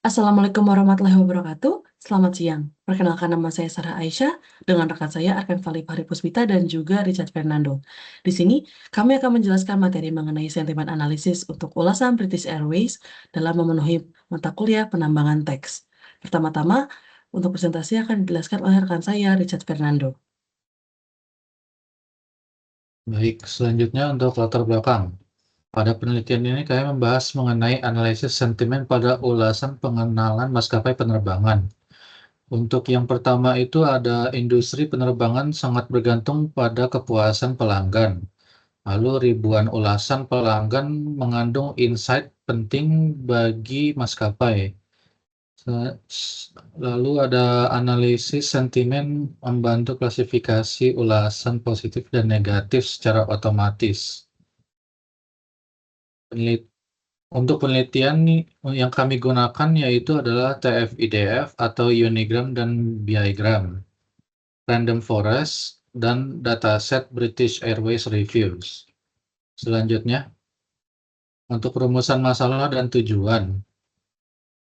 Assalamualaikum warahmatullahi wabarakatuh. Selamat siang. Perkenalkan nama saya Sarah Aisyah dengan rekan saya Arkan Fahri Puspita dan juga Richard Fernando. Di sini kami akan menjelaskan materi mengenai sentimen analisis untuk ulasan British Airways dalam memenuhi mata kuliah penambangan teks. Pertama-tama, untuk presentasi akan dijelaskan oleh rekan saya Richard Fernando. Baik, selanjutnya untuk latar belakang. Pada penelitian ini kami membahas mengenai analisis sentimen pada ulasan pengenalan maskapai penerbangan. Untuk yang pertama itu ada industri penerbangan sangat bergantung pada kepuasan pelanggan. Lalu ribuan ulasan pelanggan mengandung insight penting bagi maskapai. Lalu ada analisis sentimen membantu klasifikasi ulasan positif dan negatif secara otomatis. Untuk penelitian yang kami gunakan yaitu adalah TF-IDF atau Unigram dan Bigram, Random Forest, dan dataset British Airways Reviews. Selanjutnya, untuk rumusan masalah dan tujuan.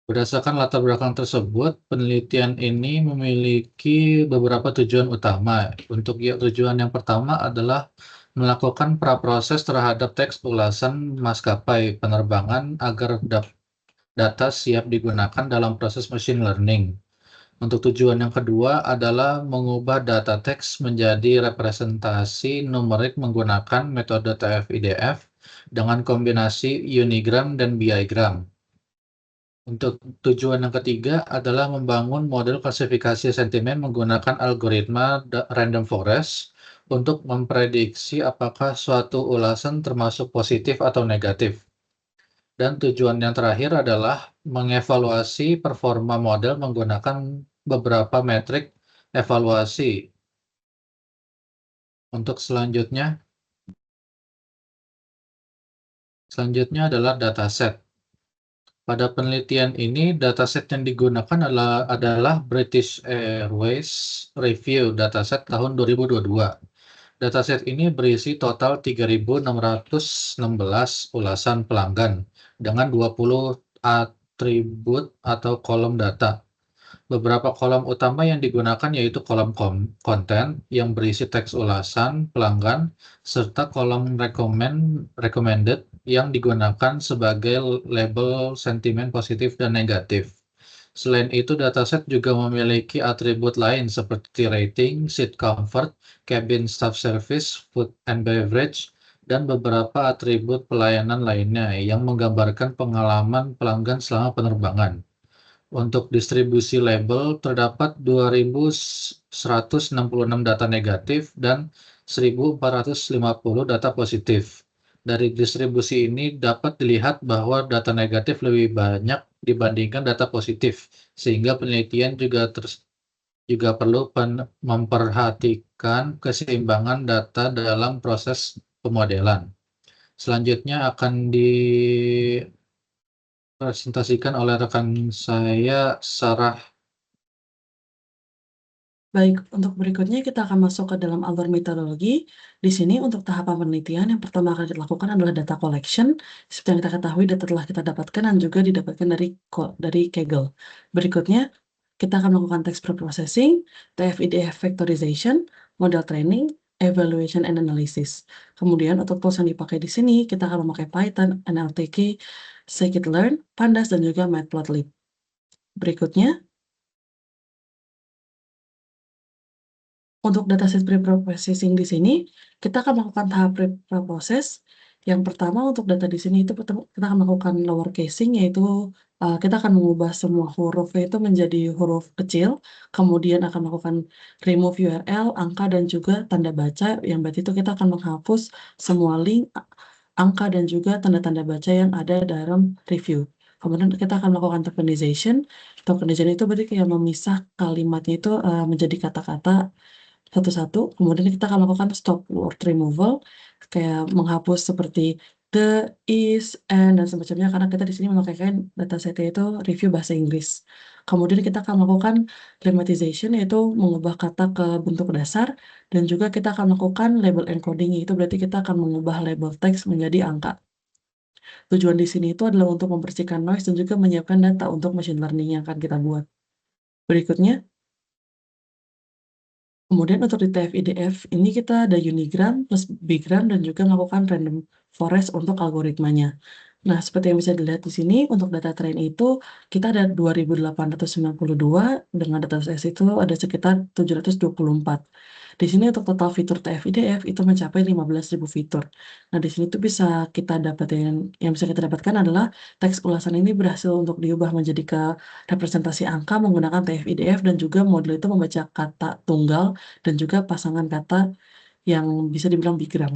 Berdasarkan latar belakang tersebut, penelitian ini memiliki beberapa tujuan utama. Untuk tujuan yang pertama adalah melakukan praproses terhadap teks ulasan maskapai penerbangan agar data siap digunakan dalam proses machine learning. Untuk tujuan yang kedua adalah mengubah data teks menjadi representasi numerik menggunakan metode TF-IDF dengan kombinasi Unigram dan Bigram. Untuk tujuan yang ketiga adalah membangun model klasifikasi sentimen menggunakan algoritma random forest untuk memprediksi apakah suatu ulasan termasuk positif atau negatif. Dan tujuan yang terakhir adalah mengevaluasi performa model menggunakan beberapa metrik evaluasi. Untuk selanjutnya adalah dataset. Pada penelitian ini, dataset yang digunakan adalah British Airways Review dataset tahun 2022. Dataset ini berisi total 3.616 ulasan pelanggan dengan 20 atribut atau kolom data. Beberapa kolom utama yang digunakan yaitu kolom konten yang berisi teks ulasan pelanggan, serta kolom recommended yang digunakan sebagai label sentimen positif dan negatif. Selain itu, dataset juga memiliki atribut lain seperti rating, seat comfort, cabin staff service, food and beverage, dan beberapa atribut pelayanan lainnya yang menggambarkan pengalaman pelanggan selama penerbangan. Untuk distribusi label, terdapat 2.166 data negatif dan 1.450 data positif. Dari distribusi ini dapat dilihat bahwa data negatif lebih banyak dibandingkan data positif, sehingga penelitian juga perlu memperhatikan keseimbangan data dalam proses pemodelan. Selanjutnya akan dipresentasikan oleh rekan saya, Sarah. Baik, untuk berikutnya kita akan masuk ke dalam alur metodologi. Di sini untuk tahapan penelitian yang pertama akan dilakukan adalah data collection. Seperti yang kita ketahui, data telah kita dapatkan dan juga didapatkan dari Kaggle. Berikutnya, kita akan melakukan text preprocessing, TF-IDF factorization, model training, evaluation and analysis. Kemudian untuk tools yang dipakai di sini, kita akan memakai Python, NLTK, scikit-learn, Pandas, dan juga Matplotlib. Berikutnya, untuk dataset pre-processing di sini, kita akan melakukan tahap pre-process. Yang pertama untuk data di sini itu kita akan melakukan lower casing, yaitu kita akan mengubah semua hurufnya itu menjadi huruf kecil, kemudian akan melakukan remove URL, angka, dan juga tanda baca, yang berarti itu kita akan menghapus semua link, angka, dan juga tanda-tanda baca yang ada dalam review. Kemudian kita akan melakukan tokenization. Tokenization itu berarti kayak memisah kalimatnya itu menjadi kata-kata satu-satu, kemudian kita akan melakukan stop word removal, kayak menghapus seperti the, is, and, dan semacamnya, karena kita di sini memakaikan datasetnya itu review bahasa Inggris. Kemudian kita akan melakukan lemmatization, yaitu mengubah kata ke bentuk dasar, dan juga kita akan melakukan label encoding, yaitu berarti kita akan mengubah label teks menjadi angka. Tujuan di sini itu adalah untuk membersihkan noise dan juga menyiapkan data untuk machine learning yang akan kita buat. Berikutnya, kemudian untuk di TF-IDF, ini kita ada unigram plus bigram dan juga melakukan random forest untuk algoritmanya. Nah, seperti yang bisa dilihat di sini, untuk data train itu kita ada 2.892, dengan data set itu ada sekitar 724. Di sini untuk total fitur TF-IDF itu mencapai 15.000 fitur. Nah, di sini tuh bisa kita dapatin, yang bisa kita dapatkan adalah teks ulasan ini berhasil untuk diubah menjadi ke representasi angka menggunakan TF-IDF, dan juga model itu membaca kata tunggal dan juga pasangan kata yang bisa dibilang bigram.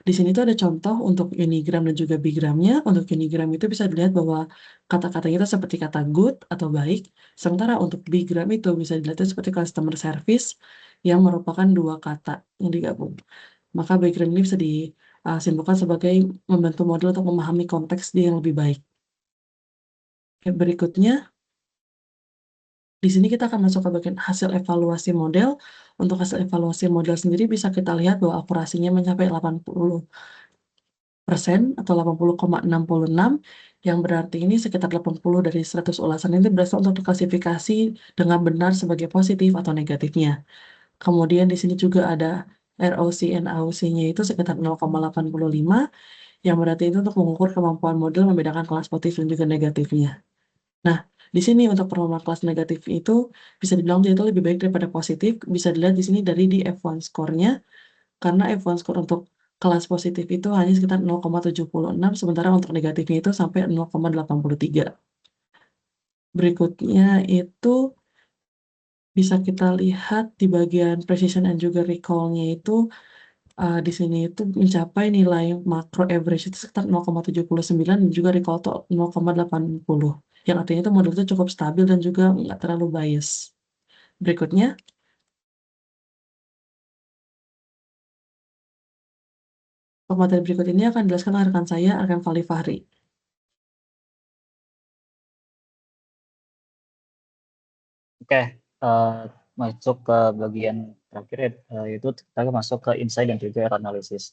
Di sini tuh ada contoh untuk unigram dan juga bigramnya. Untuk unigram itu bisa dilihat bahwa kata-katanya itu seperti kata good atau baik, sementara untuk bigram itu bisa dilihat seperti customer service yang merupakan dua kata yang digabung. Maka bigram ini bisa disimpulkan sebagai membantu model untuk memahami konteks dia yang lebih baik. Oke, berikutnya di sini kita akan masuk ke bagian hasil evaluasi model. Untuk hasil evaluasi model sendiri bisa kita lihat bahwa akurasinya mencapai 80% atau 80,66, yang berarti ini sekitar 80 dari 100 ulasan ini berasal untuk diklasifikasi dengan benar sebagai positif atau negatifnya. Kemudian di sini juga ada ROC and AOC-nya itu sekitar 0,85, yang berarti itu untuk mengukur kemampuan model membedakan kelas positif dan juga negatifnya. Nah, di sini untuk performa kelas negatif itu bisa dibilang dia itu lebih baik daripada positif. Bisa dilihat di sini dari di F1 score-nya, karena F1 score untuk kelas positif itu hanya sekitar 0,76, sementara untuk negatifnya itu sampai 0,83. Berikutnya itu bisa kita lihat di bagian precision and juga recall-nya itu di sini itu mencapai nilai makro average itu sekitar 0,79 dan juga recall itu 0,80. Yang artinya itu model itu cukup stabil dan juga nggak terlalu bias. Berikutnya, materi berikut ini akan dijelaskan oleh rekan saya, Arkan Fali Fahri. Oke, masuk ke bagian terakhir yaitu kita masuk ke insight dan juga error analysis.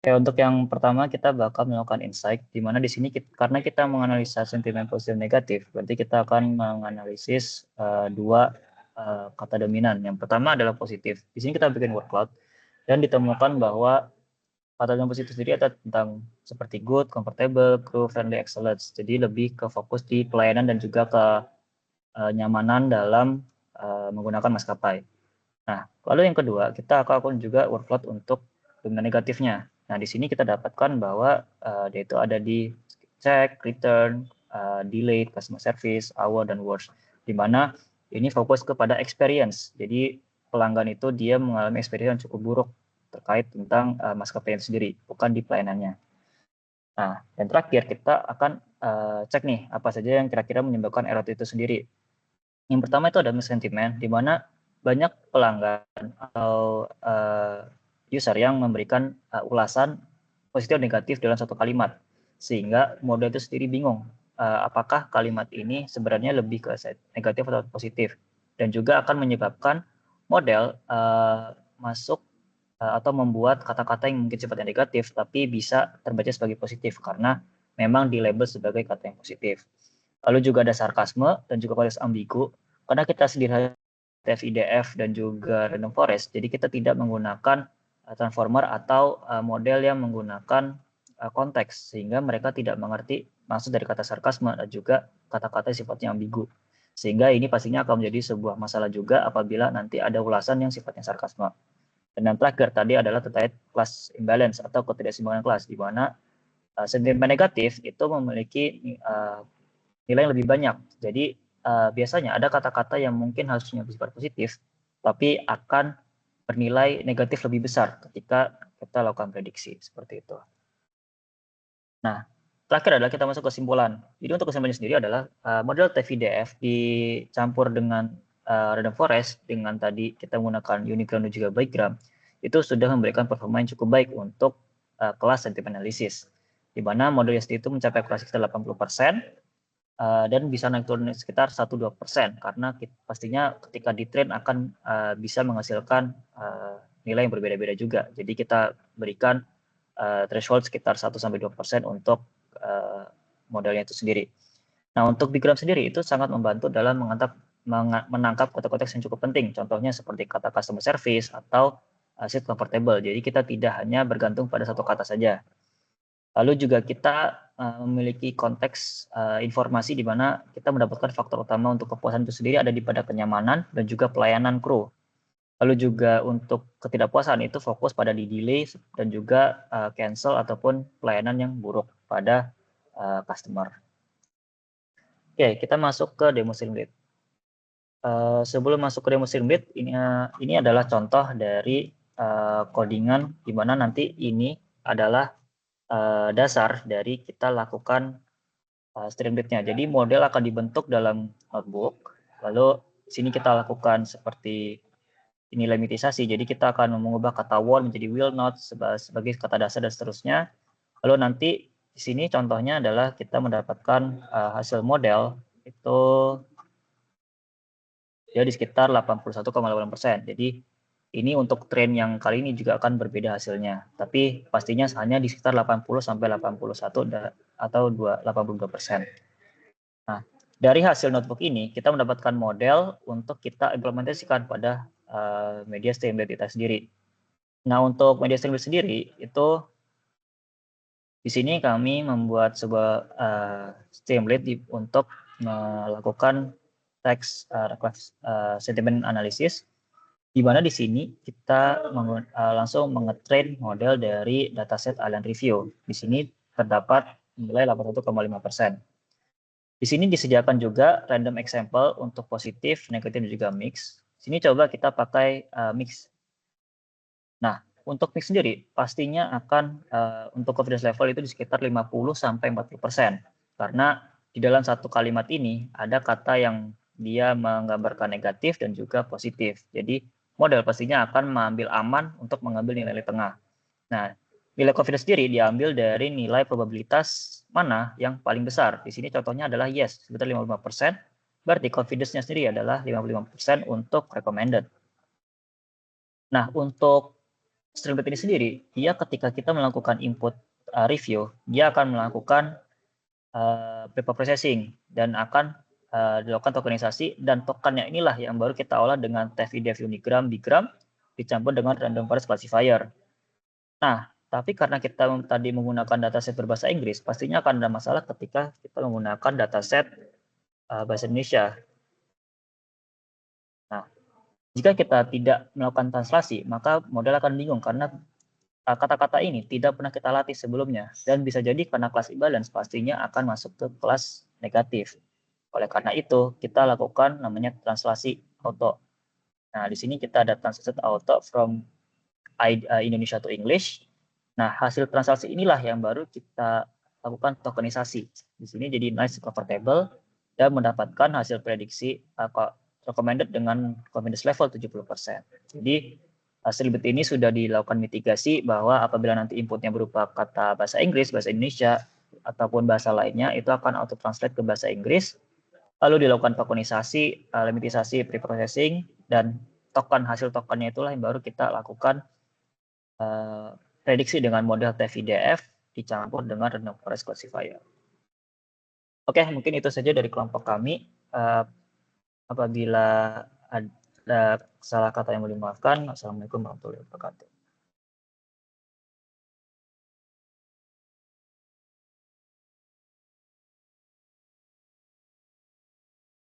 Oke, untuk yang pertama kita bakal melakukan insight, di mana di sini karena kita menganalisa sentimen positif negatif, berarti kita akan menganalisis dua kata dominan. Yang pertama adalah positif. Di sini kita bikin word cloud dan ditemukan bahwa kata dominan positif sendiri ada tentang seperti good, comfortable, crew, friendly, excellent. Jadi lebih ke fokus di pelayanan dan juga ke nyamanan dalam menggunakan maskapai. Nah, lalu yang kedua, kita akan juga workload untuk dominan negatifnya. Nah, di sini kita dapatkan bahwa dia itu ada di check, return, delay, customer service, hour, dan worse. Di mana ini fokus kepada experience. Jadi pelanggan itu dia mengalami experience yang cukup buruk terkait tentang maskapai itu sendiri, bukan di pelayanannya. Nah, dan terakhir kita akan cek nih apa saja yang kira-kira menyebabkan error itu sendiri. Yang pertama itu ada missentiment, di mana banyak pelanggan atau user yang memberikan ulasan positif dan negatif dalam satu kalimat, sehingga model itu sendiri bingung apakah kalimat ini sebenarnya lebih ke negatif atau positif, dan juga akan menyebabkan model masuk atau membuat kata-kata yang mungkin sifatnya negatif tapi bisa terbaca sebagai positif karena memang dilabel sebagai kata yang positif. Lalu juga ada sarkasme dan juga konteks ambigu. Karena kita sendiri TF-IDF dan juga random forest, jadi kita tidak menggunakan transformer atau model yang menggunakan konteks, sehingga mereka tidak mengerti maksud dari kata sarkasme dan juga kata-kata sifatnya ambigu. Sehingga ini pastinya akan menjadi sebuah masalah juga apabila nanti ada ulasan yang sifatnya sarkasme. Dan yang terakhir tadi adalah terkait class imbalance atau ketidakseimbangan kelas, di mana sentimen negatif itu memiliki nilai yang lebih banyak. Jadi biasanya ada kata-kata yang mungkin harusnya bersifat positif, tapi akan bernilai negatif lebih besar ketika kita lakukan prediksi seperti itu. Nah, terakhir adalah kita masuk ke kesimpulan. Jadi untuk kesimpulannya sendiri adalah model TF-IDF dicampur dengan random forest dengan tadi kita menggunakan unigram dan juga bigram, itu sudah memberikan performa yang cukup baik untuk kelas sentiment analysis, di mana model itu mencapai akurasi sekitar 80%, dan bisa naik turun sekitar 1-2% karena pastinya ketika di train akan bisa menghasilkan nilai yang berbeda-beda juga. Jadi kita berikan threshold sekitar 1-2% untuk modelnya itu sendiri. Nah, untuk bigram sendiri itu sangat membantu dalam menangkap konteks-konteks yang cukup penting. Contohnya seperti kata customer service atau seat comfortable. Jadi kita tidak hanya bergantung pada satu kata saja. Lalu juga kita memiliki konteks informasi di mana kita mendapatkan faktor utama untuk kepuasan itu sendiri ada di pada kenyamanan dan juga pelayanan kru. Lalu juga untuk ketidakpuasan itu fokus pada di delay dan juga cancel ataupun pelayanan yang buruk pada customer. Oke, kita masuk ke demo Streamlit. Sebelum masuk ke demo Streamlit, ini adalah contoh dari codingan di mana nanti ini adalah dasar dari kita lakukan Streamlit-nya. Jadi model akan dibentuk dalam notebook, lalu di sini kita lakukan seperti nilai mitisasi. Jadi kita akan mengubah kata won't menjadi will not sebagai kata dasar dan seterusnya. Lalu nanti di sini contohnya adalah kita mendapatkan hasil model itu ya di sekitar 81,8%. Jadi ini untuk tren yang kali ini juga akan berbeda hasilnya. Tapi pastinya hanya di sekitar 80 sampai 81 atau 82%. Nah, dari hasil notebook ini kita mendapatkan model untuk kita implementasikan pada media Streamlit kita sendiri. Nah, untuk media Streamlit sendiri itu di sini kami membuat sebuah Streamlit untuk melakukan text sentiment analysis, di mana di sini kita langsung mengetrain model dari dataset Allen Review. Di sini terdapat nilai 81,5%. Di sini disediakan juga random example untuk positif, negatif, dan juga mix. Di sini coba kita pakai mix. Nah, untuk mix sendiri pastinya akan untuk confidence level itu di sekitar 50 sampai 40%. Karena di dalam satu kalimat ini ada kata yang dia menggambarkan negatif dan juga positif. Jadi model pastinya akan mengambil aman untuk mengambil nilai tengah. Nah, nilai confidence sendiri diambil dari nilai probabilitas mana yang paling besar. Di sini contohnya adalah yes, sekitar 55%. Berarti confidence-nya sendiri adalah 55% untuk recommended. Nah, untuk Streamlit ini sendiri, dia ketika kita melakukan input review, dia akan melakukan pre-processing dan akan dilakukan tokenisasi, dan tokennya inilah yang baru kita olah dengan TF-IDF Unigram, Bigram, dicampur dengan random forest classifier. Nah, tapi karena kita tadi menggunakan dataset berbahasa Inggris, pastinya akan ada masalah ketika kita menggunakan dataset bahasa Indonesia. Nah, jika kita tidak melakukan translasi, maka model akan bingung karena kata-kata ini tidak pernah kita latih sebelumnya, dan bisa jadi karena kelas imbalance pastinya akan masuk ke kelas negatif. Oleh karena itu, kita lakukan namanya translasi auto. Nah, di sini kita ada translate auto from Indonesia to English. Nah, hasil translasi inilah yang baru kita lakukan tokenisasi. Di sini jadi nice comfortable dan mendapatkan hasil prediksi recommended dengan confidence level 70%. Jadi Streamlit ini sudah dilakukan mitigasi bahwa apabila nanti inputnya berupa kata bahasa Inggris, bahasa Indonesia, ataupun bahasa lainnya, itu akan auto translate ke bahasa Inggris, lalu dilakukan tokenisasi, limitisasi, pre-processing, dan hasil tokennya itulah yang baru kita lakukan prediksi dengan model TF-IDF dicampur dengan random forest classifier. Oke, mungkin itu saja dari kelompok kami. Apabila ada salah kata yang boleh dimaafkan. Assalamualaikum warahmatullahi wabarakatuh.